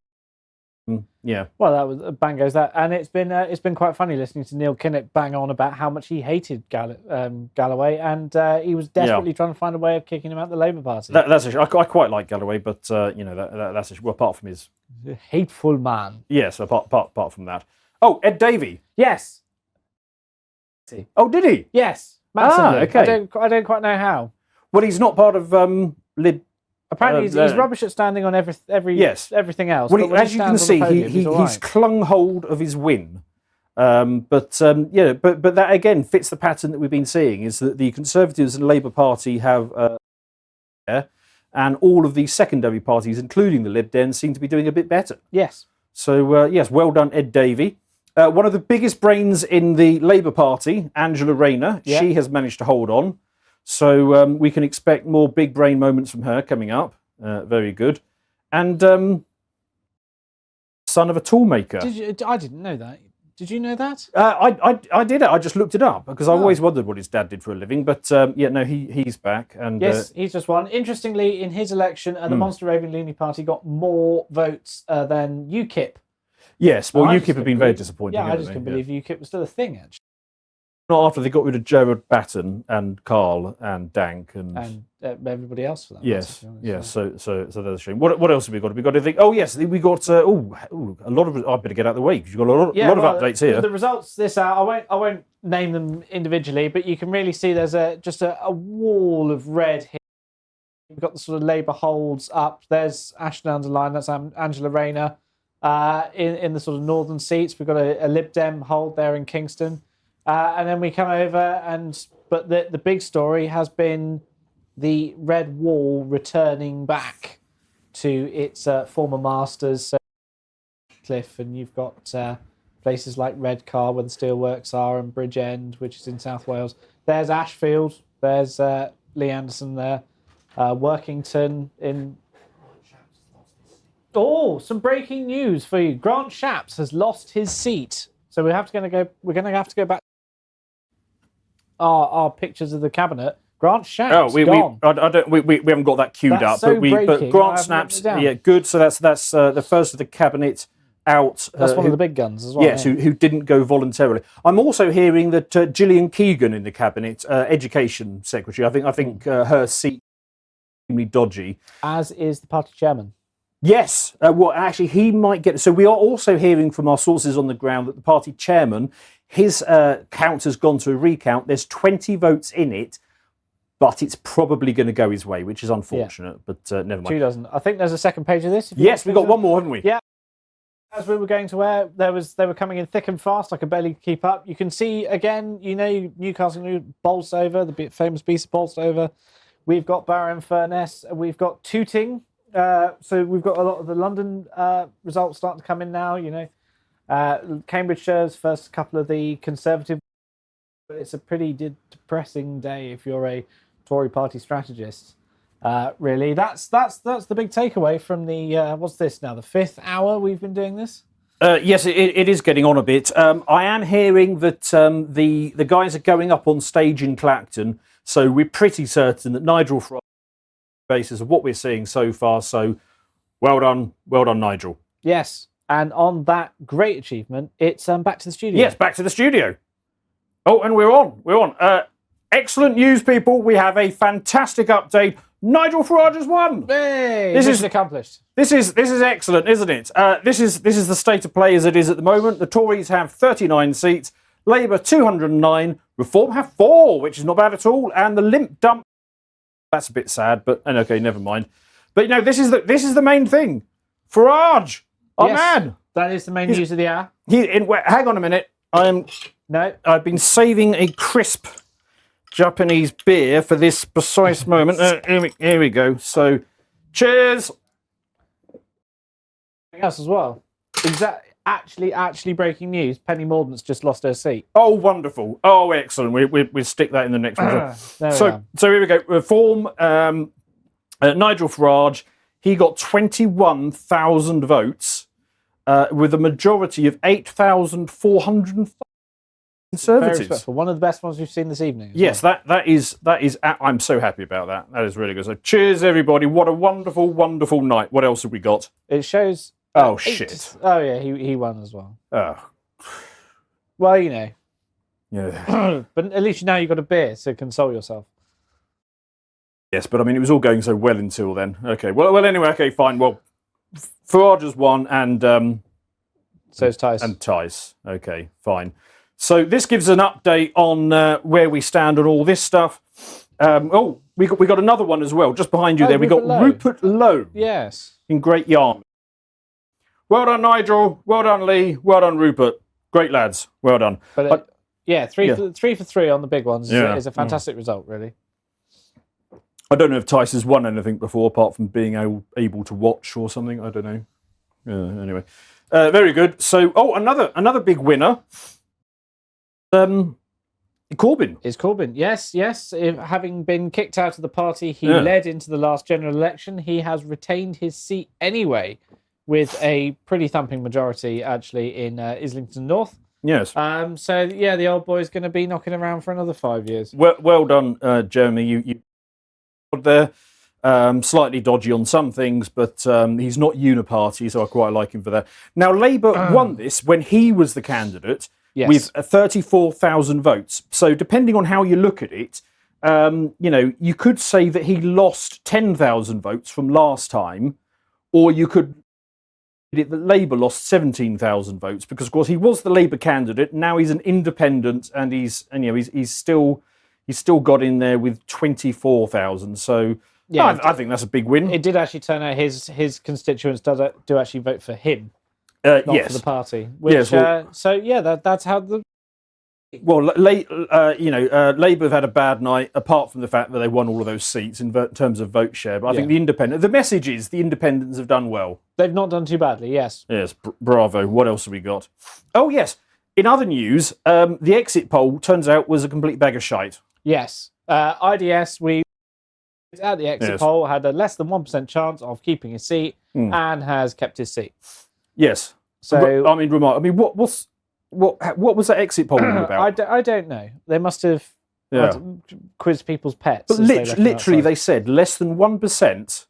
Yeah. Well, that was bang goes that, and it's been quite funny listening to Neil Kinnock bang on about how much he hated Galloway, and he was desperately trying to find a way of kicking him out of the Labour Party. That's I quite like Galloway, but that's apart from his hateful man. Yes, apart from that. Oh, Ed Davey. Yes. Oh, did he? Yes, massively. Okay. I don't quite know how. Well, he's not part of Lib. Apparently, he's rubbish at standing on everything else. Well, as you can see, he's clung hold of his win. But that again fits the pattern that we've been seeing. Is that the Conservatives and Labour Party have, and all of these secondary parties, including the Lib Dems, seem to be doing a bit better. Yes. So yes, well done, Ed Davey. One of the biggest brains in the Labour Party, Angela Rayner, she has managed to hold on. So we can expect more big brain moments from her coming up. Very good. And son of a toolmaker. I didn't know that. Did you know that? I did it. I just looked it up because I always wondered what his dad did for a living. But he's back. And yes, he's just won. Interestingly, in his election, the Monster Raving Loony Party got more votes than UKIP. Yes, well, UKIP have been very disappointing. Yeah, I just couldn't believe UKIP was still a thing, actually. Not after they got rid of Gerard Batten and Carl and Dank and everybody else for that. Yes, yes. So that's a shame. What else have we got? We got to think. Oh yes, we got a lot of. I better get out of the way because you've got a lot of updates here. The results this hour, I won't name them individually, but you can really see there's just a wall of red here. We've got the sort of Labour holds up. There's Ashton underline. That's Angela Rayner. In the sort of northern seats, we've got a Lib Dem hold there in Kingston. And then we come over, but the big story has been the Red Wall returning back to its former masters, so Cliff, and you've got places like Redcar, where the steelworks are, and Bridgend, which is in South Wales. There's Ashfield, there's Lee Anderson there, Workington in... Oh, some breaking news for you. Grant Shapps has lost his seat. So we're going to have to go back our pictures of the cabinet. Grant Shapps gone. We haven't got that queued up, so but Grant Shapps, good. So that's the first of the cabinet out. That's one of the big guns as well. Yes, who didn't go voluntarily. I'm also hearing that Gillian Keegan in the cabinet, Education Secretary. I think her seat is extremely dodgy. As is the party chairman. Yes, well, actually, he might get... So we are also hearing from our sources on the ground that the party chairman, his count has gone to a recount. There's 20 votes in it, but it's probably going to go his way, which is unfortunate, but never mind. 2 dozen. I think there's a second page of this. Yes, we've got one more, haven't we? Yeah. As we were going to air, they were coming in thick and fast. I could barely keep up. You can see, again, Newcastle Bolsover, the famous beast of Bolsover. We've got Barrow-in-Furness. We've got Tooting. So we've got a lot of the London results starting to come in now, Cambridgeshire's first couple of the Conservative. But it's a pretty depressing day if you're a Tory party strategist. Really, that's the big takeaway from the, what's this now, the 5th hour we've been doing this? Yes, it is getting on a bit. I am hearing that the guys are going up on stage in Clacton, so we're pretty certain that Nigel Farage, basis of what we're seeing so far. So well done, Nigel. Yes, and on that great achievement, it's back to the studio. Yes, back to the studio. Oh, and we're on. Excellent news, people. We have a fantastic update. Nigel Farage has won. Hey, this is accomplished. This is excellent, isn't it? This is the state of play as it is at the moment. The Tories have 39 seats, Labour 209, Reform have 4, which is not bad at all, and the limp dump. That's a bit sad, but okay, never mind. But this is the main thing. Farage, man, that is the main news of the hour. Hang on a minute. I've been saving a crisp Japanese beer for this precise moment. Here we go. So Cheers. Else as well. Actually breaking news. Penny Mordaunt's just lost her seat. Oh, wonderful. Oh, excellent. We stick that in the next one. So here we go. Reform. Nigel Farage. He got 21,000 votes with a majority of 8,405 Conservatives. One of the best ones we've seen this evening. Yes, well. that is. I'm so happy about that. That is really good. So cheers, everybody. What a wonderful, wonderful night. What else have we got? It shows. Oh, shit. Oh, yeah, he won as well. Oh. Well, you know. Yeah. But at least now you've got a beer to console yourself. Yes, but I mean, it was all going so well until then. Okay, well, anyway, okay, fine. Well, Farage has won, and so's Tice. And Tice. Okay, fine. So this gives an update on where we stand on all this stuff. We got another one as well, just behind you there. We got Rupert Lowe. Yes. In Great Yarmouth. Well done, Nigel. Well done, Lee. Well done, Rupert. Great lads. Well done. But three for three on the big ones is a fantastic result, really. I don't know if Tice has won anything before, apart from being able to watch or something. I don't know. Anyway, very good. So, another big winner. Corbyn. Is Corbyn. Yes. Having been kicked out of the party he led into the last general election, he has retained his seat anyway, with a pretty thumping majority, actually, in Islington North. Yes. The old boy's going to be knocking around for another 5 years. Well done, Jeremy. You there. Slightly dodgy on some things, but he's not uniparty, so I quite like him for that. Now, Labour won this when he was the candidate with 34,000 votes. So depending on how you look at it, you could say that he lost 10,000 votes from last time, or you could that Labour lost 17,000 votes because, of course, he was the Labour candidate. Now he's an independent, and he's still got in there with 24,000. So I think that's a big win. It did actually turn out his constituents do actually vote for him, not for the party. Which, that's how the. Well, Labour have had a bad night, apart from the fact that they won all of those seats in terms of vote share. But I think the message is the independents have done well. They've not done too badly, yes. Yes, bravo. What else have we got? Oh, yes. In other news, the exit poll, turns out, was a complete bag of shite. Yes. IDS, at the exit poll, had a less than 1% chance of keeping his seat and has kept his seat. Yes. So, I mean, what was that exit poll about? I don't know. They must have quizzed people's pets. But literally, they said less than 1%,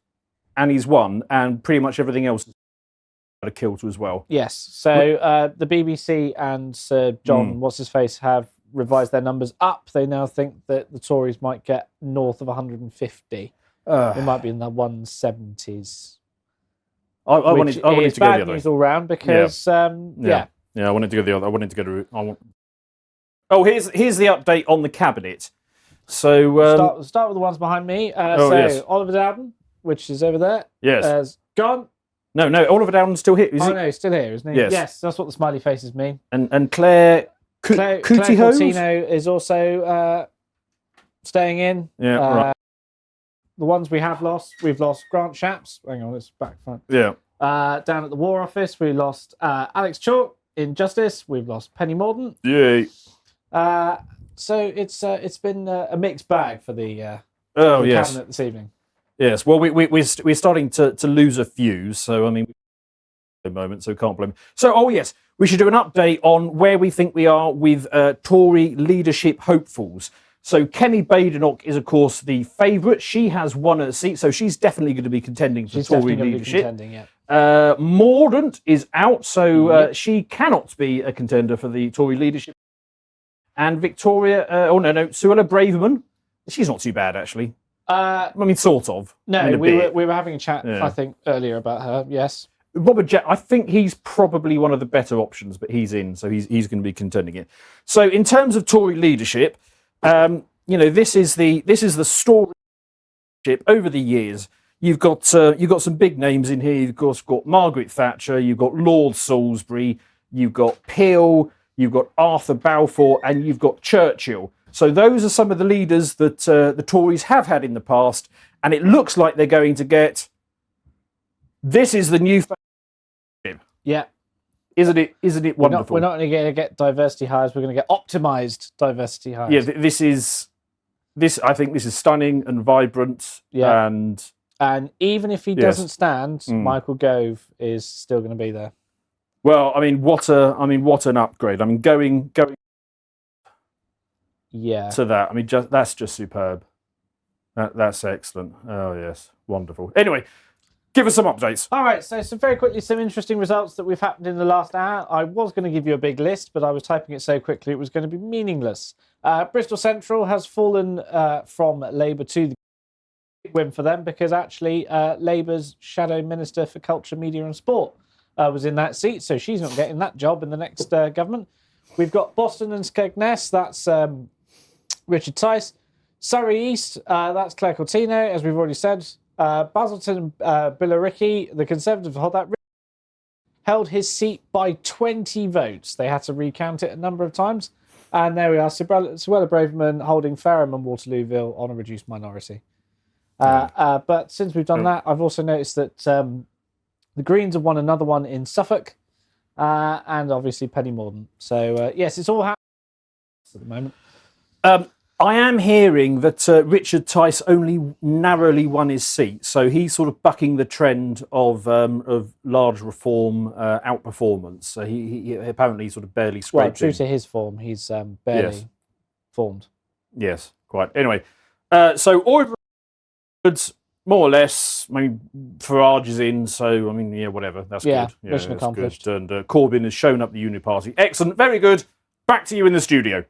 and he's won, and pretty much everything else had a kill to as well. Yes. So the BBC and Sir John, what's-his-face, have revised their numbers up. They now think that the Tories might get north of 150. They might be in the 170s. I wanted to go the other way. Bad news all round because, Yeah, I wanted to go the other. I wanted to go to. Here's the update on the cabinet. So start with the ones behind me. Oliver Dowden, which is over there, has gone. No, Oliver Dowden's still here. No, he's still here, isn't he? Yes, that's what the smiley faces mean. And Claire Coutinho is also staying in. Yeah, right. The ones we've lost Grant Shapps. Hang on, it's back front. Yeah. Down at the War Office, we lost Alex Chalk. In Justice, we've lost Penny Mordaunt. Yay. So it's been a mixed bag for the cabinet this evening. Yes. Well, we're starting to lose a few. So I mean, at the moment, so can't blame. So we should do an update on where we think we are with Tory leadership hopefuls. So Kenny Badenoch is, of course, the favourite. She has won her seat, so she's definitely going to be contending for Tory leadership. Mordaunt is out, so she cannot be a contender for the Tory leadership. And Victoria, Suella Braverman, she's not too bad, actually. I mean, sort of. No, we were having a chat, I think, earlier about her, yes. Robert Jett, I think he's probably one of the better options, but he's in, so he's going to be contending it. So in terms of Tory leadership, this is the story over the years. You've got some big names in here. You've got Margaret Thatcher. You've got Lord Salisbury. You've got Peel. You've got Arthur Balfour, and you've got Churchill. So those are some of the leaders that the Tories have had in the past, and it looks like they're going to get This is the new. Yeah. Isn't it wonderful? We're not only going to get diversity hires, we're going to get optimized diversity hires. Yeah, I think this is stunning and vibrant. Yeah. And even if he doesn't stand, Michael Gove is still going to be there. Well, what an upgrade. Going yeah. to that. That's just superb. That's excellent. Oh yes, wonderful. Anyway, give us some updates. All right, so very quickly, some interesting results that we've happened in the last hour. I was going to give you a big list, but I was typing it so quickly it was going to be meaningless. Bristol Central has fallen from Labour to the win for them because actually Labour's Shadow Minister for Culture, Media and Sport was in that seat, so she's not getting that job in the next government. We've got Boston and Skegness, that's Richard Tice. Surrey East, that's Claire Cortino, as we've already said. Basildon Billericay, the Conservative held his seat by 20 votes. They had to recount it a number of times. And there we are, Suella Braverman holding Fareham and Waterlooville on a reduced minority. But since we've done that, I've also noticed that the Greens have won another one in Suffolk and obviously Penny Mordaunt. So, yes, it's all happening at the moment. I am hearing that Richard Tice only narrowly won his seat, so he's sort of bucking the trend of large reform outperformance. So he apparently sort of barely scraped true to his form, he's barely formed. Yes, quite. Anyway, so Orford's more or less. Farage is in, so whatever. That's good. Yeah, mission accomplished. Good. And Corbyn has shown up the Union Party. Excellent, very good. Back to you in the studio.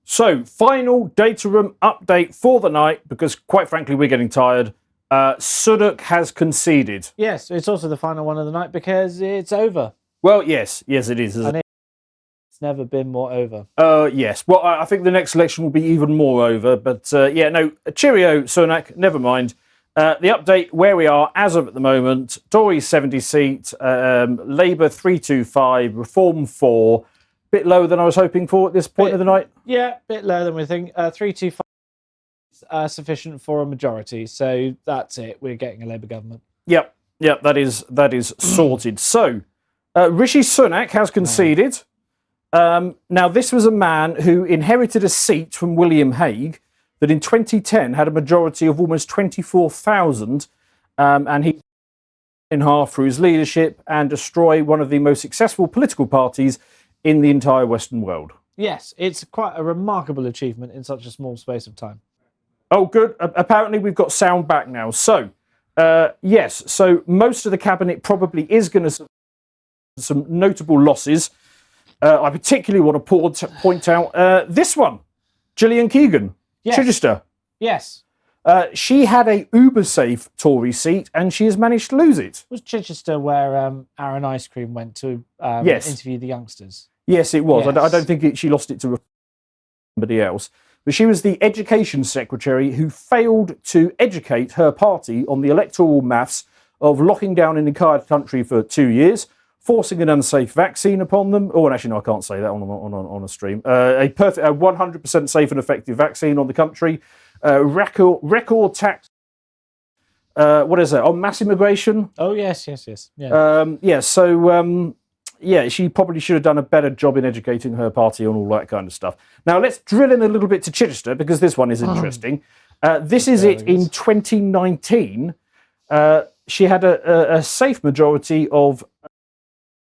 So, final data room update for the night, because quite frankly, we're getting tired. Sudok has conceded. Yes, it's also the final one of the night because it's over. Well, yes, it is. And it's never been more over. Yes. Well, I think the next election will be even more over. But cheerio, Sunak, never mind. The update where we are as of at the moment: Tories 70 seat, Labour 325, Reform 4. Bit lower than I was hoping for at this point of the night. Yeah, bit lower than we think. 325 is sufficient for a majority, so that's it. We're getting a Labour government. Yep, that is sorted. So, Rishi Sunak has conceded. Now, this was a man who inherited a seat from William Hague that in 2010 had a majority of almost 24,000, and he in half through his leadership and destroy one of the most successful political parties in the entire Western world. Yes, it's quite a remarkable achievement in such a small space of time. Oh, good. Apparently we've got sound back now. So, yes, so most of the cabinet probably is going to some notable losses. I particularly want to point out this one, Gillian Keegan, Chichester. Yes. She had a uber-safe Tory seat and she has managed to lose it. Was Chichester where Aaron Ice Cream went to interview the youngsters? Yes, it was. Yes. I don't think she lost it to somebody else. But she was the education secretary who failed to educate her party on the electoral maths of locking down an entire country for 2 years, forcing an unsafe vaccine upon them. Oh, and actually, no, I can't say that on a stream. A 100% safe and effective vaccine on the country. Record tax. What is that? On mass immigration? Oh, yes. Yeah. She probably should have done a better job in educating her party on all that kind of stuff. Now, let's drill in a little bit to Chichester, because this one is interesting. This is it in 2019. She had a safe majority of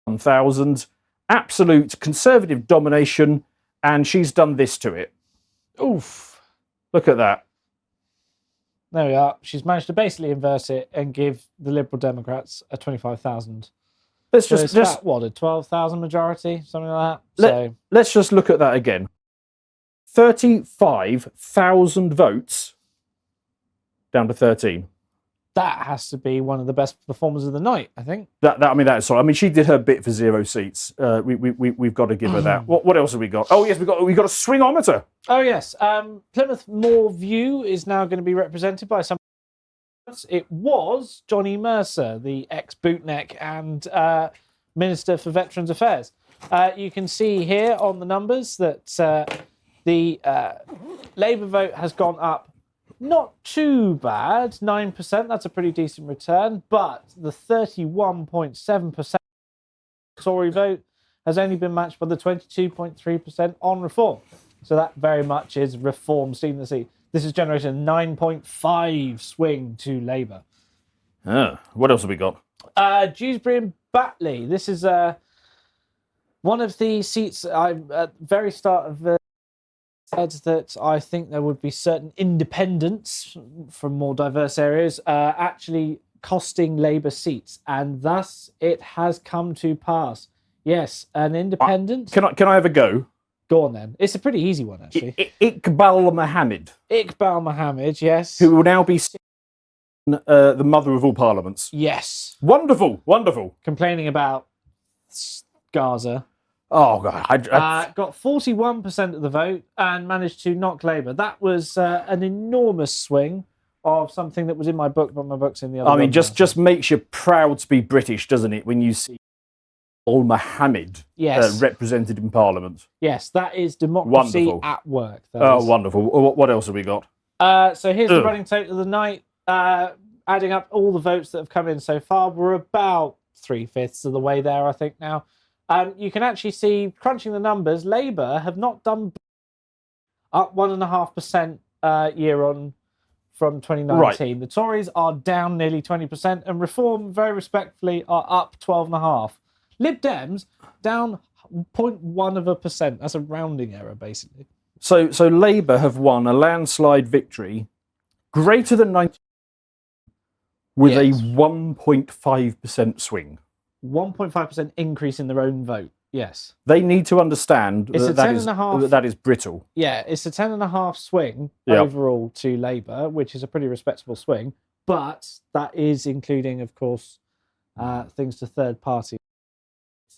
1,000, absolute Conservative domination, and she's done this to it. Oof. Look at that. There we are. She's managed to basically invert it and give the Liberal Democrats a 25,000. Let's just a 12,000 majority, something like that. Let's just look at that again. 35,000 votes down to 13. That has to be one of the best performers of the night, I think. That is sorry. I mean, she did her bit for 0 seats. We've got to give her that. What else have we got? Oh yes, we got a swingometer. Oh yes. Plymouth Moor View is now going to be represented by some. It was Johnny Mercer, the ex-bootneck and Minister for Veterans Affairs. You can see here on the numbers that the Labour vote has gone up Not too bad, 9%, that's a pretty decent return, but the 31.7% Tory vote has only been matched by the 22.3% on reform. So that very much is reform seen the seat. This has generated a 9.5 swing to Labour. What else have we got? Dewsbury and Batley. This is one of the seats I at the very start of the said that I think there would be certain independents from more diverse areas actually costing Labour seats, and thus it has come to pass. Yes, an independent. Can I have a go? Go on then. It's a pretty easy one, actually. Iqbal Mohammed. Iqbal Mohammed, yes. Who will now be the mother of all parliaments. Yes. Wonderful, wonderful. Complaining about Gaza. Oh, God. Got 41% of the vote and managed to knock Labour. That was an enormous swing of something that was in my book, but my book's in the other I mean, just makes you proud to be British, doesn't it, when you see Al Mohammed represented in Parliament? Yes, that is democracy wonderful. At work. Wonderful. What else have we got? So here's the running total of the night. Adding up all the votes that have come in so far, we're about 3/5 of the way there, I think, now. You can actually see, crunching the numbers, Labour have not done up 1.5% year on from 2019. Right. The Tories are down nearly 20%, and Reform, very respectfully, are up 12.5%. Lib Dems down 0.1%. That's a rounding error, basically. So Labour have won a landslide victory greater than 90 with a 1.5% swing. 1.5% increase in their own vote, yes. They need to understand that is brittle. Yeah, it's a 10.5 swing overall to Labour, which is a pretty respectable swing, but that is including, of course, things to third parties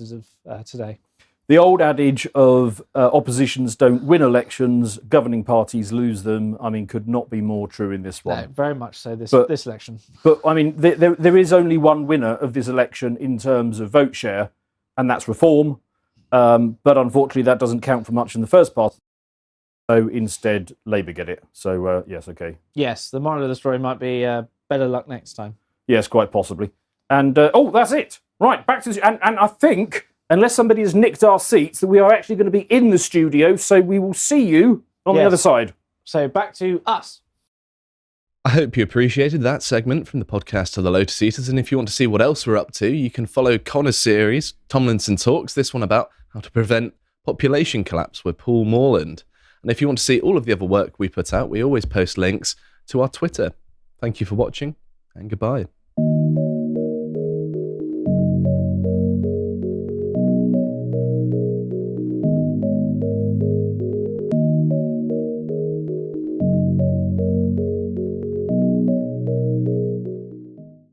as of today. The old adage of oppositions don't win elections, governing parties lose them, I mean, could not be more true in this one. No, very much so, this election. But, I mean, there is only one winner of this election in terms of vote share, and that's Reform. But unfortunately, that doesn't count for much in the first part. So instead, Labour get it. So, yes, okay. Yes, the moral of the story might be better luck next time. Yes, quite possibly. And, that's it. Right, back to and I think, unless somebody has nicked our seats, that we are actually going to be in the studio, so we will see you on the other side. So back to us. I hope you appreciated that segment from the podcast of the Lotus Eaters, and if you want to see what else we're up to, you can follow Connor's series, Tomlinson Talks, this one about how to prevent population collapse with Paul Morland. And if you want to see all of the other work we put out, we always post links to our Twitter. Thank you for watching, and goodbye.